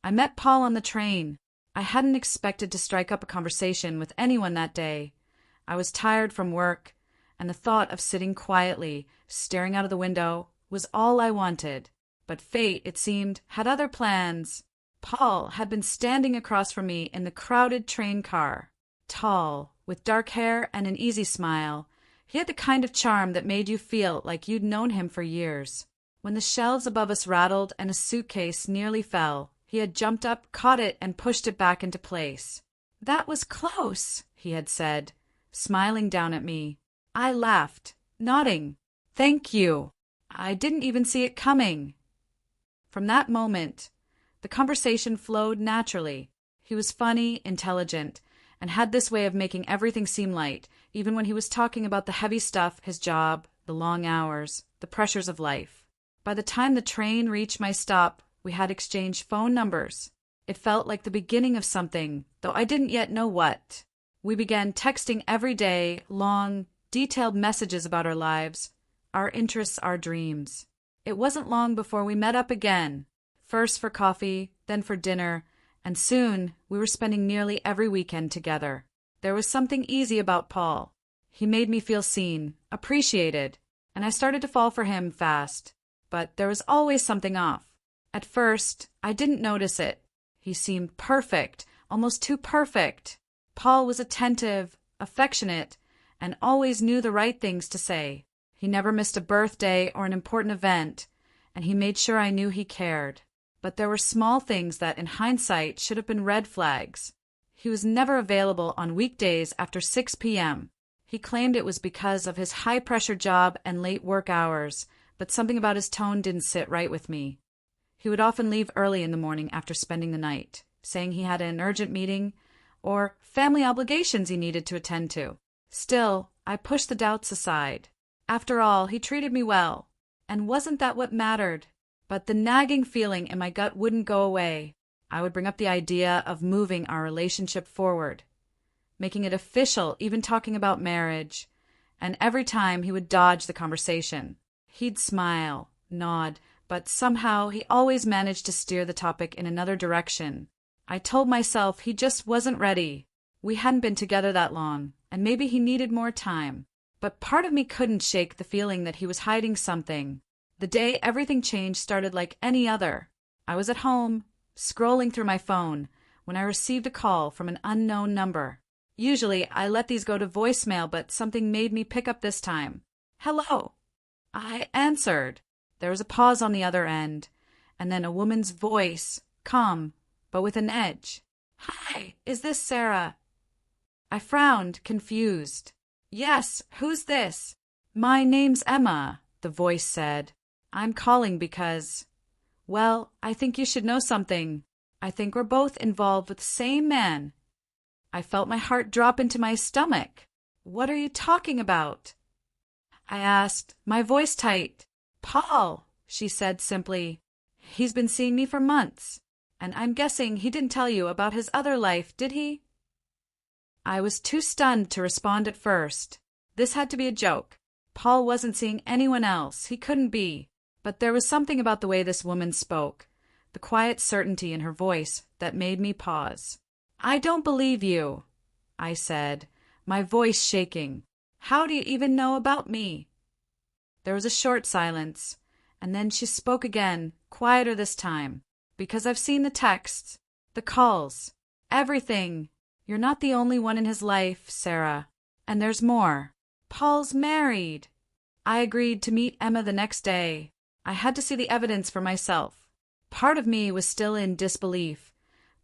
I met Paul on the train. I hadn't expected to strike up a conversation with anyone that day. I was tired from work, and the thought of sitting quietly, staring out of the window, was all I wanted. But fate, it seemed, had other plans. Paul had been standing across from me in the crowded train car. Tall, with dark hair and an easy smile, he had the kind of charm that made you feel like you'd known him for years. When the shelves above us rattled and a suitcase nearly fell, he had jumped up, caught it, and pushed it back into place. "That was close," he had said, smiling down at me. I laughed, nodding. "Thank you. I didn't even see it coming." From that moment, the conversation flowed naturally. He was funny, intelligent, and had this way of making everything seem light, even when he was talking about the heavy stuff, his job, the long hours, the pressures of life. By the time the train reached my stop, we had exchanged phone numbers. It felt like the beginning of something, though I didn't yet know what. We began texting every day, long, detailed messages about our lives, our interests, our dreams. It wasn't long before we met up again, first for coffee, then for dinner, and soon we were spending nearly every weekend together. There was something easy about Paul. He made me feel seen, appreciated, and I started to fall for him fast. But there was always something off. At first, I didn't notice it. He seemed perfect, almost too perfect. Paul was attentive, affectionate, and always knew the right things to say. He never missed a birthday or an important event, and he made sure I knew he cared. But there were small things that, in hindsight, should have been red flags. He was never available on weekdays after 6 p.m. He claimed it was because of his high-pressure job and late work hours, but something about his tone didn't sit right with me. He would often leave early in the morning after spending the night, saying he had an urgent meeting or family obligations he needed to attend to. Still, I pushed the doubts aside. After all, he treated me well, and wasn't that what mattered? But the nagging feeling in my gut wouldn't go away. I would bring up the idea of moving our relationship forward, making it official, even talking about marriage, and every time he would dodge the conversation. He'd smile, nod, but somehow he always managed to steer the topic in another direction. I told myself he just wasn't ready. We hadn't been together that long, and maybe he needed more time. But part of me couldn't shake the feeling that he was hiding something. The day everything changed started like any other. I was at home, scrolling through my phone, when I received a call from an unknown number. Usually I let these go to voicemail, but something made me pick up this time. "Hello." I answered. There was a pause on the other end, and then a woman's voice, calm, but with an edge. "Hi, is this Sarah?" I frowned, confused. "Yes, who's this?" "My name's Emma," the voice said. "I'm calling because, well, I think you should know something. I think we're both involved with the same man." I felt my heart drop into my stomach. "What are you talking about?" I asked, my voice tight. "Paul," she said simply. "He's been seeing me for months, and I'm guessing he didn't tell you about his other life, did he?" I was too stunned to respond at first. This had to be a joke. Paul wasn't seeing anyone else. He couldn't be. But there was something about the way this woman spoke, the quiet certainty in her voice, that made me pause. "I don't believe you," I said, my voice shaking. "How do you even know about me?" There was a short silence, and then she spoke again, quieter this time. "Because I've seen the texts, the calls, everything. You're not the only one in his life, Sarah. And there's more. Paul's married." I agreed to meet Emma the next day. I had to see the evidence for myself. Part of me was still in disbelief,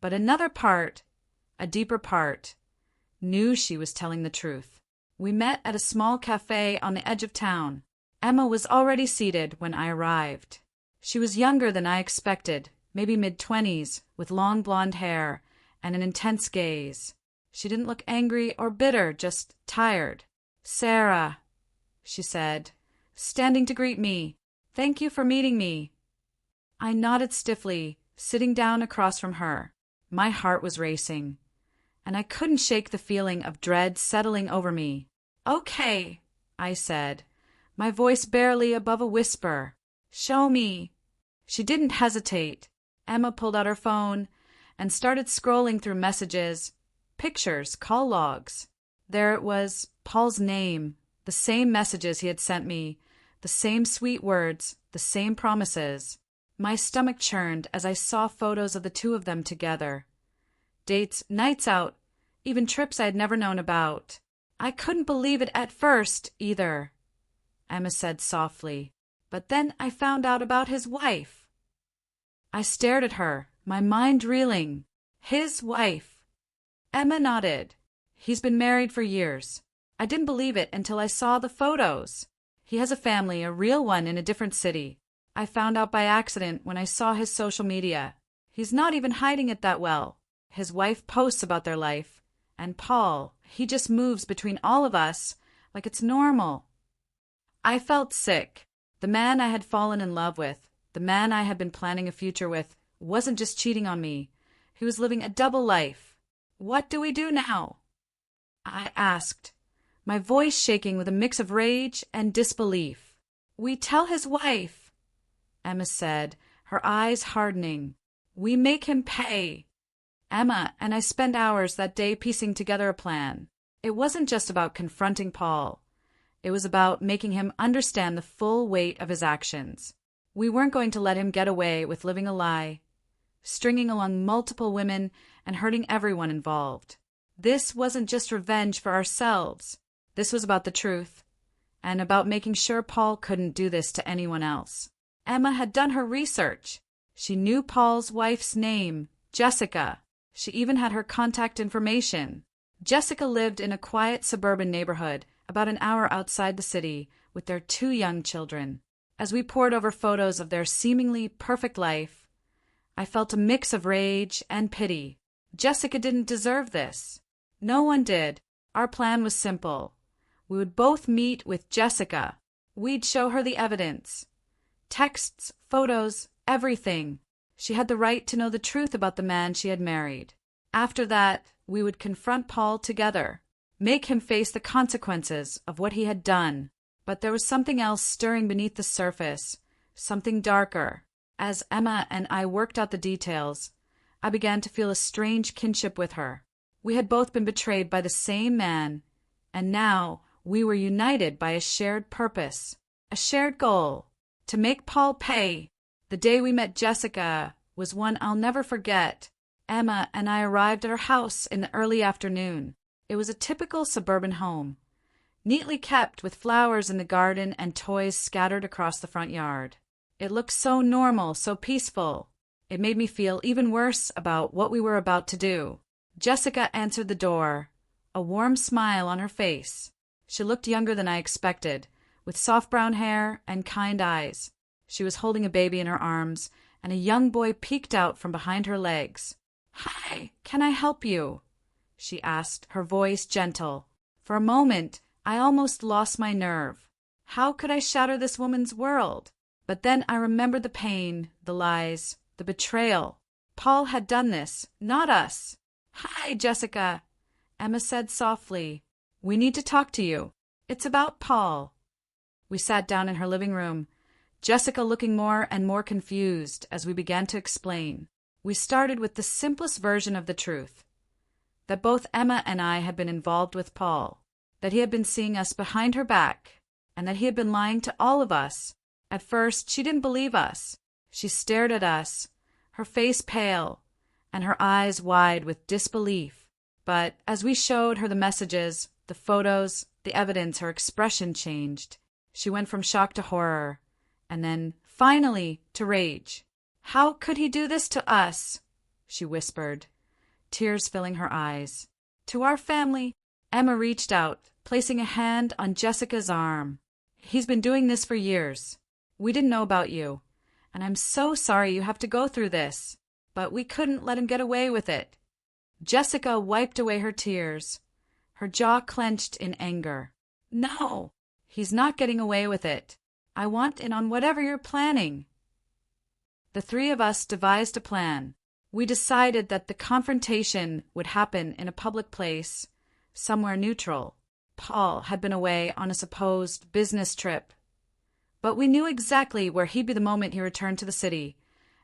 but another part, a deeper part, knew she was telling the truth. We met at a small cafe on the edge of town. Emma was already seated when I arrived. She was younger than I expected, maybe mid-20s, with long blonde hair and an intense gaze. She didn't look angry or bitter, just tired. "Sarah," she said, standing to greet me. "Thank you for meeting me." I nodded stiffly, sitting down across from her. My heart was racing, and I couldn't shake the feeling of dread settling over me. "Okay," I said, my voice barely above a whisper. "Show me." She didn't hesitate. Emma pulled out her phone and started scrolling through messages, pictures, call logs. There it was, Paul's name, the same messages he had sent me, the same sweet words, the same promises. My stomach churned as I saw photos of the two of them together. Dates, nights out, even trips I had never known about. I couldn't believe it at first, either, Emma said softly. But then I found out about his wife. I stared at her, my mind reeling. His wife. Emma nodded. He's been married for years. I didn't believe it until I saw the photos. He has a family, a real one, in a different city. I found out by accident when I saw his social media. He's not even hiding it that well. His wife posts about their life. And Paul, he just moves between all of us like it's normal. I felt sick. The man I had fallen in love with, the man I had been planning a future with, wasn't just cheating on me. He was living a double life. What do we do now? I asked, my voice shaking with a mix of rage and disbelief. We tell his wife, Emma said, her eyes hardening. We make him pay. Emma and I spent hours that day piecing together a plan. It wasn't just about confronting Paul. It was about making him understand the full weight of his actions. We weren't going to let him get away with living a lie, stringing along multiple women and hurting everyone involved. This wasn't just revenge for ourselves. This was about the truth, and about making sure Paul couldn't do this to anyone else. Emma had done her research. She knew Paul's wife's name, Jessica. She even had her contact information. Jessica lived in a quiet suburban neighborhood about an hour outside the city with their 2 young children. As we pored over photos of their seemingly perfect life, I felt a mix of rage and pity. Jessica didn't deserve this. No one did. Our plan was simple. We would both meet with Jessica. We'd show her the evidence. Texts, photos, everything. She had the right to know the truth about the man she had married. After that, we would confront Paul together. Make him face the consequences of what he had done. But there was something else stirring beneath the surface, something darker. As Emma and I worked out the details, I began to feel a strange kinship with her. We had both been betrayed by the same man, and now we were united by a shared purpose, a shared goal, to make Paul pay. The day we met Jessica was one I'll never forget. Emma and I arrived at her house in the early afternoon. It was a typical suburban home, neatly kept with flowers in the garden and toys scattered across the front yard. It looked so normal, so peaceful. It made me feel even worse about what we were about to do. Jessica answered the door, a warm smile on her face. She looked younger than I expected, with soft brown hair and kind eyes. She was holding a baby in her arms, and a young boy peeked out from behind her legs. "Hi, can I help you?" she asked, her voice gentle. For a moment, I almost lost my nerve. How could I shatter this woman's world? But then I remembered the pain, the lies, the betrayal. Paul had done this, not us. "Hi, Jessica," Emma said softly. "We need to talk to you. It's about Paul." We sat down in her living room, Jessica looking more and more confused as we began to explain. We started with the simplest version of the truth, that both Emma and I had been involved with Paul, that he had been seeing us behind her back, and that he had been lying to all of us. At first, she didn't believe us. She stared at us, her face pale, and her eyes wide with disbelief. But as we showed her the messages, the photos, the evidence, her expression changed. She went from shock to horror, and then, finally, to rage. "How could he do this to us?" she whispered, tears filling her eyes. "To our family." Emma reached out, placing a hand on Jessica's arm. "He's been doing this for years. We didn't know about you, and I'm so sorry you have to go through this, but we couldn't let him get away with it." Jessica wiped away her tears, her jaw clenched in anger. "No, he's not getting away with it. I want in on whatever you're planning." The 3 of us devised a plan. We decided that the confrontation would happen in a public place, somewhere neutral. Paul had been away on a supposed business trip, but we knew exactly where he'd be the moment he returned to the city,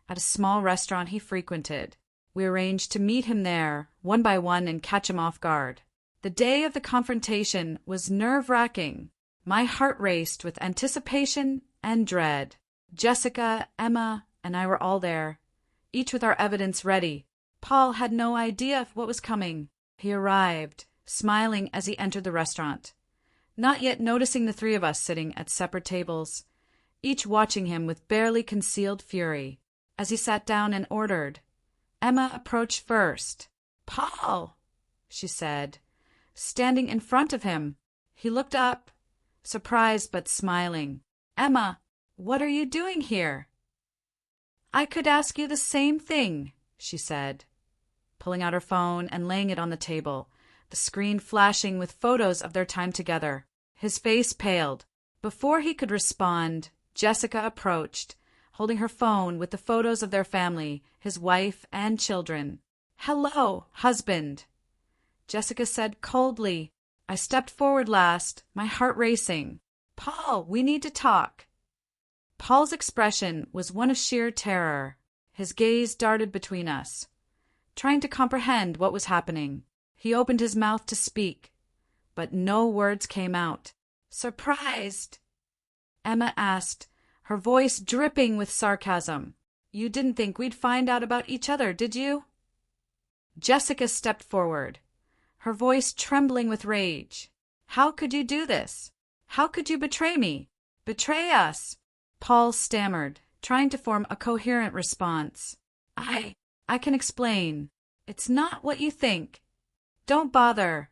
at a small restaurant he frequented. We arranged to meet him there, one by one, and catch him off guard. The day of the confrontation was nerve-wracking. My heart raced with anticipation and dread. Jessica, Emma, and I were all there, each with our evidence ready. Paul had no idea what was coming. He arrived, smiling as he entered the restaurant, not yet noticing the three of us sitting at separate tables, each watching him with barely concealed fury. As he sat down and ordered, Emma approached first. "Paul," she said, standing in front of him. He looked up, surprised but smiling. "Emma, what are you doing here?" "I could ask you the same thing," she said, pulling out her phone and laying it on the table, the screen flashing with photos of their time together. His face paled. Before he could respond, Jessica approached, holding her phone with the photos of their family, his wife and children. "Hello, husband," Jessica said coldly. I stepped forward last, my heart racing. "Paul, we need to talk." Paul's expression was one of sheer terror. His gaze darted between us, trying to comprehend what was happening. He opened his mouth to speak, but no words came out. "Surprised?" Emma asked, her voice dripping with sarcasm. "You didn't think we'd find out about each other, did you?" Jessica stepped forward, her voice trembling with rage. "How could you do this? How could you betray me? Betray us?" Paul stammered, trying to form a coherent response. I can explain. It's not what you think. Don't bother."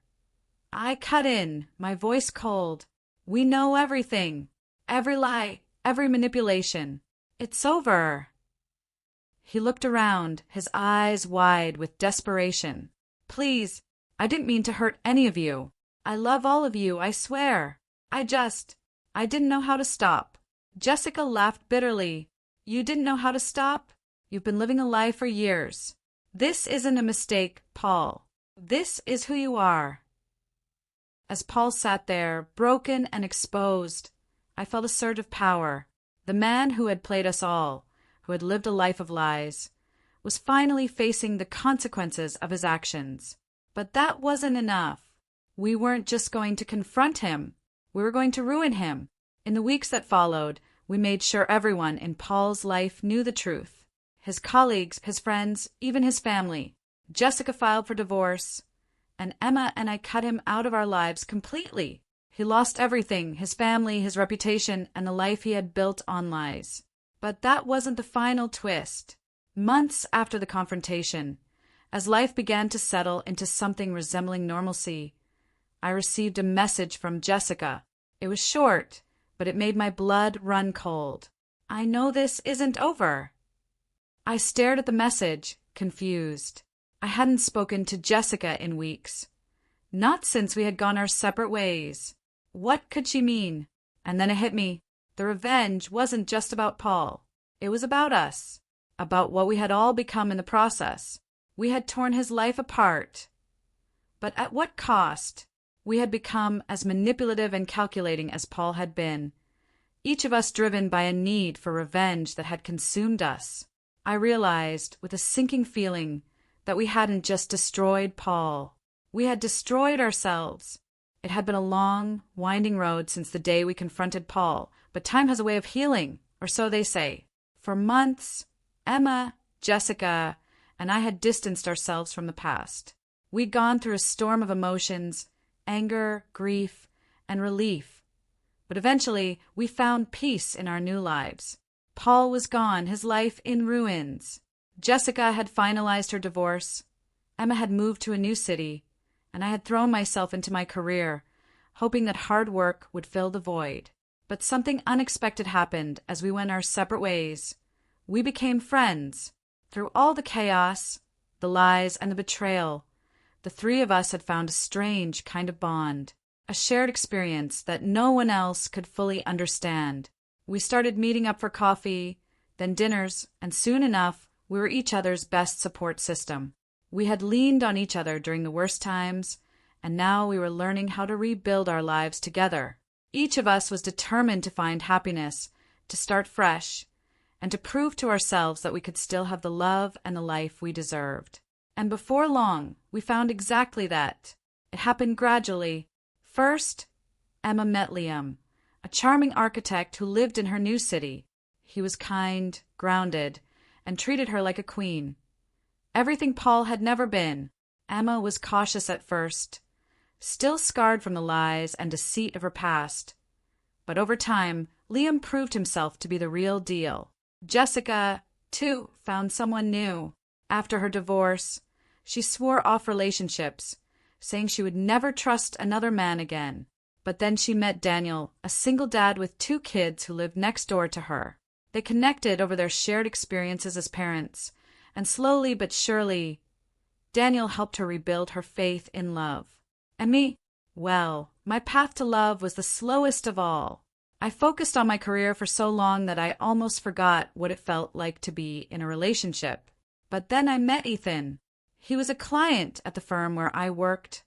I cut in, my voice cold. "We know everything. Every lie, every manipulation. It's over." He looked around, his eyes wide with desperation. "Please, I didn't mean to hurt any of you. I love all of you, I swear. I didn't know how to stop." Jessica laughed bitterly. "You didn't know how to stop? You've been living a lie for years. This isn't a mistake, Paul. This is who you are." As Paul sat there, broken and exposed, I felt a surge of power. The man who had played us all, who had lived a life of lies, was finally facing the consequences of his actions. But that wasn't enough. We weren't just going to confront him. We were going to ruin him. In the weeks that followed, we made sure everyone in Paul's life knew the truth. His colleagues, his friends, even his family. Jessica filed for divorce, and Emma and I cut him out of our lives completely. He lost everything, his family, his reputation, and the life he had built on lies. But that wasn't the final twist. Months after the confrontation, as life began to settle into something resembling normalcy, I received a message from Jessica. It was short, but it made my blood run cold. "I know this isn't over." I stared at the message, confused. I hadn't spoken to Jessica in weeks. Not since we had gone our separate ways. What could she mean? And then it hit me. The revenge wasn't just about Paul. It was about us. About what we had all become in the process. We had torn his life apart. But at what cost? We had become as manipulative and calculating as Paul had been, each of us driven by a need for revenge that had consumed us. I realized, with a sinking feeling, that we hadn't just destroyed Paul. We had destroyed ourselves. It had been a long, winding road since the day we confronted Paul, but time has a way of healing, or so they say. For months, Emma, Jessica, and I had distanced ourselves from the past. We'd gone through a storm of emotions, anger, grief, and relief. But eventually, we found peace in our new lives. Paul was gone, his life in ruins. Jessica had finalized her divorce. Emma had moved to a new city, and I had thrown myself into my career, hoping that hard work would fill the void. But something unexpected happened as we went our separate ways. We became friends. Through all the chaos, the lies, and the betrayal, the three of us had found a strange kind of bond, a shared experience that no one else could fully understand. We started meeting up for coffee, then dinners, and soon enough, we were each other's best support system. We had leaned on each other during the worst times, and now we were learning how to rebuild our lives together. Each of us was determined to find happiness, to start fresh, and to prove to ourselves that we could still have the love and the life we deserved. And before long, we found exactly that. It happened gradually. First, Emma met Liam, a charming architect who lived in her new city. He was kind, grounded, and treated her like a queen. Everything Paul had never been. Emma was cautious at first, still scarred from the lies and deceit of her past. But over time, Liam proved himself to be the real deal. Jessica, too, found someone new. After her divorce, she swore off relationships, saying she would never trust another man again. But then she met Daniel, a single dad with 2 kids who lived next door to her. They connected over their shared experiences as parents, and slowly but surely, Daniel helped her rebuild her faith in love. And me? Well, my path to love was the slowest of all. I focused on my career for so long that I almost forgot what it felt like to be in a relationship. But then I met Ethan. He was a client at the firm where I worked.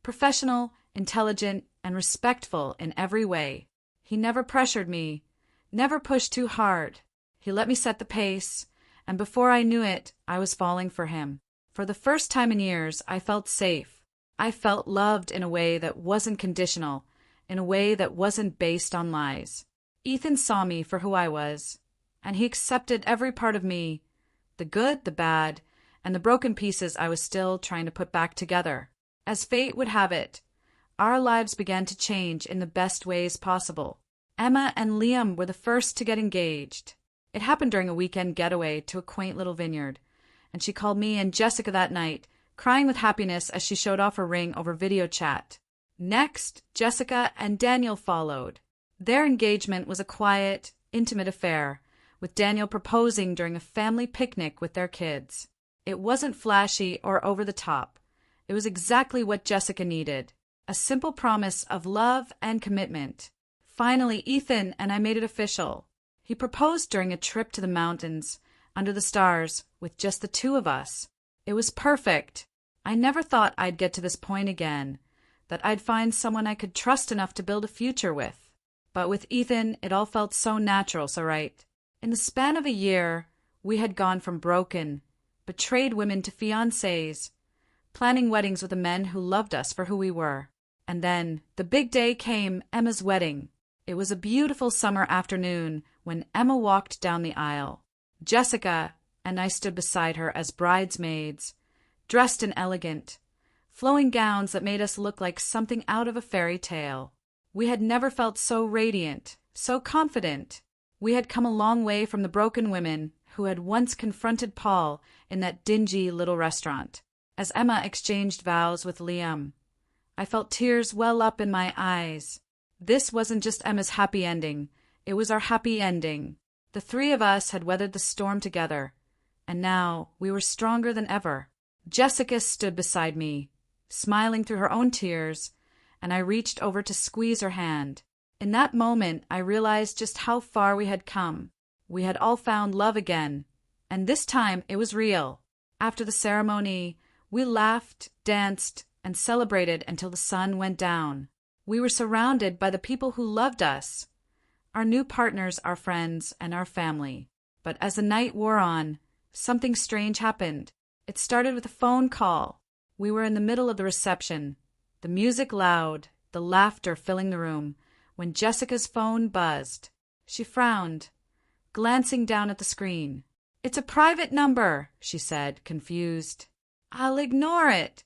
Professional, intelligent, and respectful in every way. He never pressured me, never pushed too hard. He let me set the pace, and before I knew it, I was falling for him. For the first time in years, I felt safe. I felt loved in a way that wasn't conditional, in a way that wasn't based on lies. Ethan saw me for who I was, and he accepted every part of me, the good, the bad, and the broken pieces I was still trying to put back together. As fate would have it, our lives began to change in the best ways possible. Emma and Liam were the first to get engaged. It happened during a weekend getaway to a quaint little vineyard, and she called me and Jessica that night, crying with happiness as she showed off her ring over video chat. Next, Jessica and Daniel followed. Their engagement was a quiet, intimate affair, with Daniel proposing during a family picnic with their kids. It wasn't flashy or over the top. It was exactly what Jessica needed, a simple promise of love and commitment. Finally, Ethan and I made it official. He proposed during a trip to the mountains, under the stars, with just the 2 of us. It was perfect. I never thought I'd get to this point again, that I'd find someone I could trust enough to build a future with. But with Ethan, it all felt so natural, so right. In the span of a year, we had gone from broken, betrayed women to fiancés, planning weddings with the men who loved us for who we were. And then, the big day came, Emma's wedding. It was a beautiful summer afternoon when Emma walked down the aisle. Jessica and I stood beside her as bridesmaids, dressed in elegant, flowing gowns that made us look like something out of a fairy tale. We had never felt so radiant, so confident. We had come a long way from the broken women who had once confronted Paul in that dingy little restaurant. As Emma exchanged vows with Liam, I felt tears well up in my eyes. This wasn't just Emma's happy ending, it was our happy ending. The 3 of us had weathered the storm together, and now we were stronger than ever. Jessica stood beside me, smiling through her own tears, and I reached over to squeeze her hand. In that moment, I realized just how far we had come. We had all found love again, and this time it was real. After the ceremony, we laughed, danced, and celebrated until the sun went down. We were surrounded by the people who loved us, our new partners, our friends, and our family. But as the night wore on, something strange happened. It started with a phone call. We were in the middle of the reception, the music loud, the laughter filling the room, when Jessica's phone buzzed. She frowned, glancing down at the screen. "It's a private number," she said, confused. "I'll ignore it."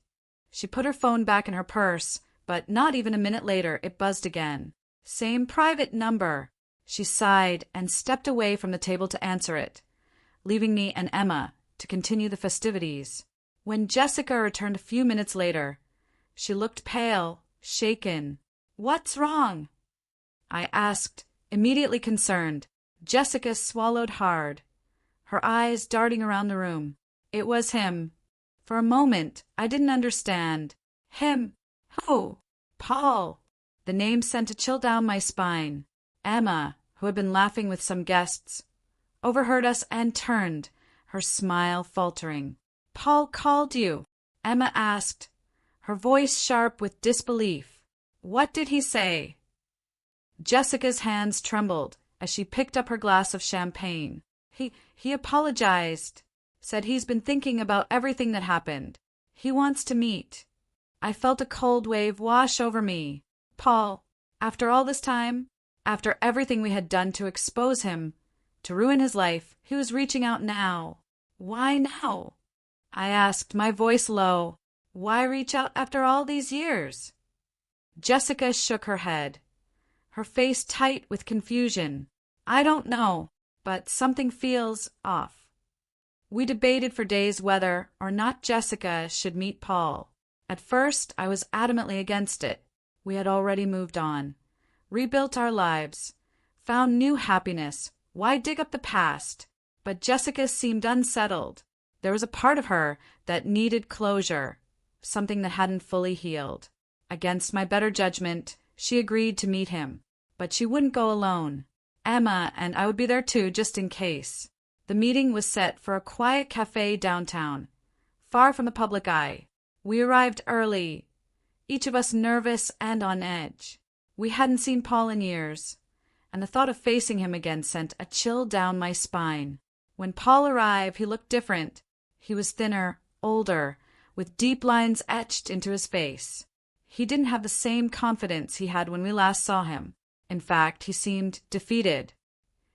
She put her phone back in her purse, but not even a minute later it buzzed again. "Same private number." She sighed and stepped away from the table to answer it, leaving me and Emma to continue the festivities. When Jessica returned a few minutes later, she looked pale, shaken. "What's wrong?" I asked, immediately concerned. Jessica swallowed hard, her eyes darting around the room. It was him. For a moment, I didn't understand. Him? Who? Paul. The name sent a chill down my spine. Emma, who had been laughing with some guests, overheard us and turned, her smile faltering. "Paul called you?" Emma asked, her voice sharp with disbelief. "What did he say?" Jessica's hands trembled as she picked up her glass of champagne. He apologized, said he's been thinking about everything that happened. He wants to meet. I felt a cold wave wash over me. Paul, after all this time, after everything we had done to expose him, to ruin his life, he was reaching out now. Why now? I asked, my voice low. Why reach out after all these years? Jessica shook her head, her face tight with confusion. I don't know, but something feels off. We debated for days whether or not Jessica should meet Paul. At first, I was adamantly against it. We had already moved on, rebuilt our lives, found new happiness. Why dig up the past? But Jessica seemed unsettled. There was a part of her that needed closure, something that hadn't fully healed. Against my better judgment, she agreed to meet him, but she wouldn't go alone. Emma and I would be there too, just in case. The meeting was set for a quiet cafe downtown, far from the public eye. We arrived early, each of us nervous and on edge. We hadn't seen Paul in years, and the thought of facing him again sent a chill down my spine. When Paul arrived, he looked different. He was thinner, older, with deep lines etched into his face. He didn't have the same confidence he had when we last saw him. In fact, he seemed defeated.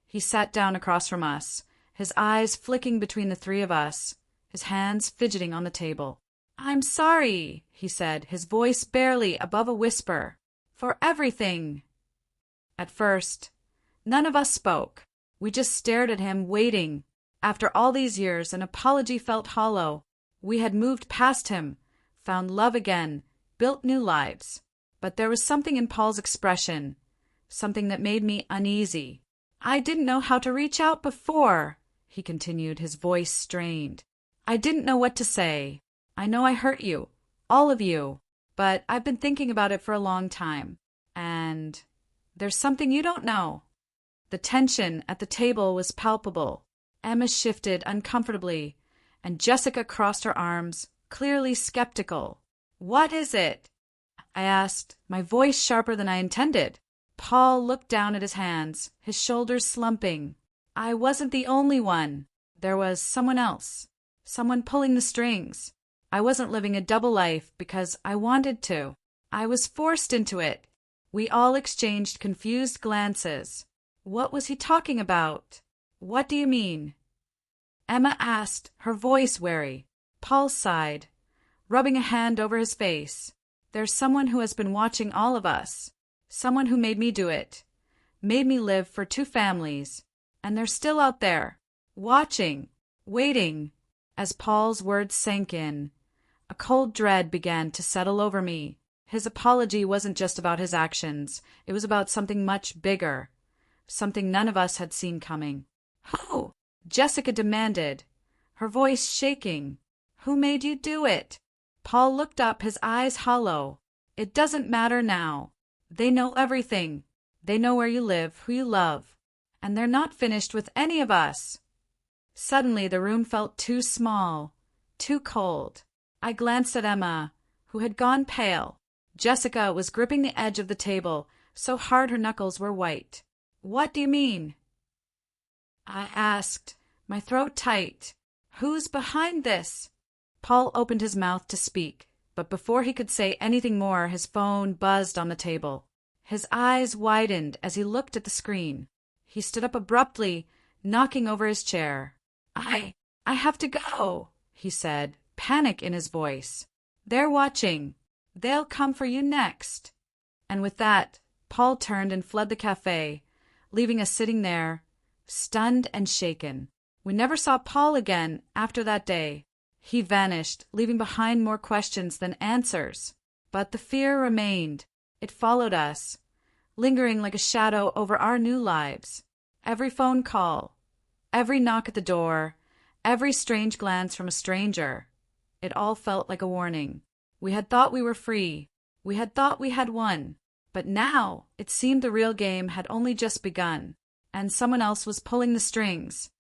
He sat down across from us, his eyes flicking between the three of us, his hands fidgeting on the table. I'm sorry, he said, his voice barely above a whisper, for everything. At first, none of us spoke. We just stared at him, waiting. After all these years, an apology felt hollow. We had moved past him, found love again, built new lives. But there was something in Paul's expression, something that made me uneasy. I didn't know how to reach out before, he continued, his voice strained. I didn't know what to say. I know I hurt you, all of you, but I've been thinking about it for a long time. And there's something you don't know. The tension at the table was palpable. Emma shifted uncomfortably, and Jessica crossed her arms, clearly skeptical. What is it? I asked, my voice sharper than I intended. Paul looked down at his hands, his shoulders slumping. I wasn't the only one. There was someone else, someone pulling the strings. I wasn't living a double life because I wanted to. I was forced into it. We all exchanged confused glances. What was he talking about? What do you mean? Emma asked, her voice wary. Paul sighed, rubbing a hand over his face. There's someone who has been watching all of us. Someone who made me do it. Made me live for two families. And they're still out there, watching, waiting. As Paul's words sank in, a cold dread began to settle over me. His apology wasn't just about his actions. It was about something much bigger, something none of us had seen coming. Who? Jessica demanded, her voice shaking. Who made you do it? Paul looked up, his eyes hollow. It doesn't matter now. They know everything. They know where you live, who you love. And they're not finished with any of us. Suddenly the room felt too small, too cold. I glanced at Emma, who had gone pale. Jessica was gripping the edge of the table, so hard her knuckles were white. What do you mean? I asked, my throat tight. Who's behind this? Paul opened his mouth to speak, but before he could say anything more, his phone buzzed on the table. His eyes widened as he looked at the screen. He stood up abruptly, knocking over his chair. I have to go, he said, panic in his voice. They're watching. They'll come for you next. And with that, Paul turned and fled the cafe, leaving us sitting there, stunned and shaken. We never saw Paul again after that day. He vanished, leaving behind more questions than answers. But the fear remained. It followed us, lingering like a shadow over our new lives. Every phone call, every knock at the door, every strange glance from a stranger. It all felt like a warning. We had thought we were free. We had thought we had won. But now it seemed the real game had only just begun, and someone else was pulling the strings.